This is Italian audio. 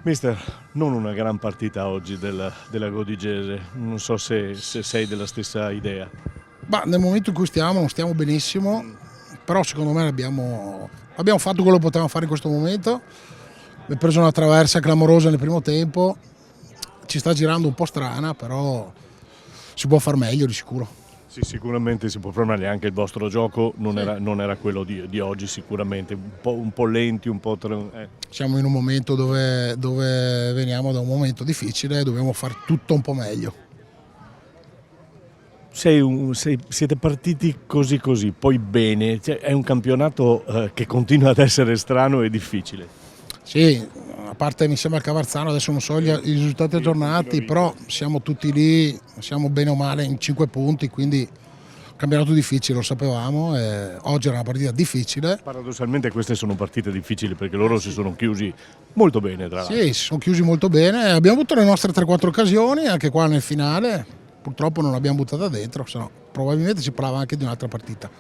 Mister, non una gran partita oggi della Godigese, non so se sei della stessa idea. Nel momento in cui stiamo non stiamo benissimo, però secondo me abbiamo fatto quello che potevamo fare in questo momento. Abbiamo preso una traversa clamorosa nel primo tempo, ci sta girando un po' strana, però si può far meglio di sicuro. Sì, sicuramente si può fermare, anche il vostro gioco non era quello di oggi sicuramente, un po' lenti, un po'... Siamo in un momento dove veniamo da un momento difficile e dobbiamo fare tutto un po' meglio. Siete partiti così, poi bene, cioè, è un campionato che continua ad essere strano e difficile. Sì, a parte mi sembra Cavarzano, adesso non so i risultati aggiornati, però siamo tutti lì, siamo bene o male in 5 punti, quindi campionato difficile, lo sapevamo, e oggi era una partita difficile. Paradossalmente queste sono partite difficili perché loro si sono chiusi molto bene tra l'altro. Sì, si sono chiusi molto bene, abbiamo avuto le nostre 3-4 occasioni, anche qua nel finale, purtroppo non l'abbiamo buttata dentro, se no probabilmente si parlava anche di un'altra partita.